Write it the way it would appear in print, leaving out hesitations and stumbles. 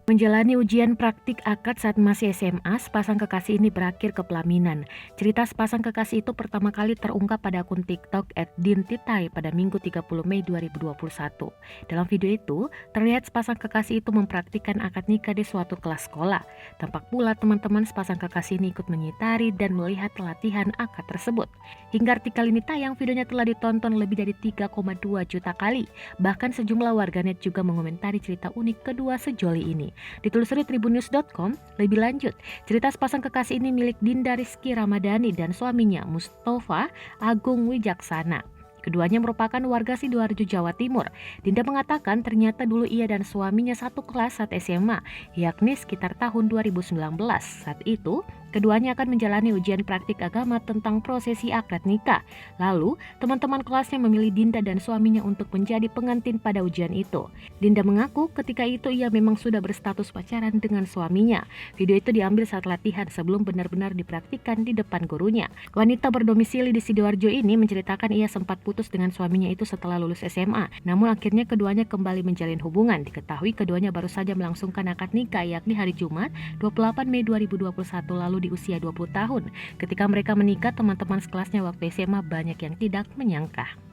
Menjalani ujian praktik akad saat masih SMA, sepasang kekasih ini berakhir ke pelaminan. Cerita sepasang kekasih itu pertama kali terungkap pada akun TikTok @dintitai pada Minggu 30 Mei 2021. Dalam video itu, terlihat sepasang kekasih itu mempraktikkan akad nikah di suatu kelas sekolah. Tampak pula teman-teman sepasang kekasih ini ikut menyitari dan melihat latihan akad tersebut. Hingga artikel ini tayang, videonya telah ditonton lebih dari 3,2 juta kali. Bahkan sejumlah warganet juga mengomentari cerita unik kedua sejoli ini. Ditelusuri tribunnews.com, lebih lanjut, cerita sepasang kekasih ini milik Dinda Rizky Ramadhani dan suaminya Mustafa Agung Wijaksana. Keduanya merupakan warga Sidoarjo, Jawa Timur. Dinda mengatakan ternyata dulu ia dan suaminya satu kelas saat SMA, yakni sekitar tahun 2019. Saat itu, keduanya akan menjalani ujian praktik agama tentang prosesi akad nikah. Lalu, teman-teman kelasnya memilih Dinda dan suaminya untuk menjadi pengantin pada ujian itu. Dinda mengaku ketika itu ia memang sudah berstatus pacaran dengan suaminya. Video itu diambil saat latihan sebelum benar-benar dipraktikkan di depan gurunya. Wanita berdomisili di Sidoarjo ini menceritakan ia sempat putus dengan suaminya itu setelah lulus SMA. Namun akhirnya keduanya kembali menjalin hubungan. Diketahui keduanya baru saja melangsungkan akad nikah yakni hari Jumat 28 Mei 2021 lalu di usia 20 tahun. Ketika mereka menikah, teman-teman sekelasnya waktu SMA banyak yang tidak menyangka.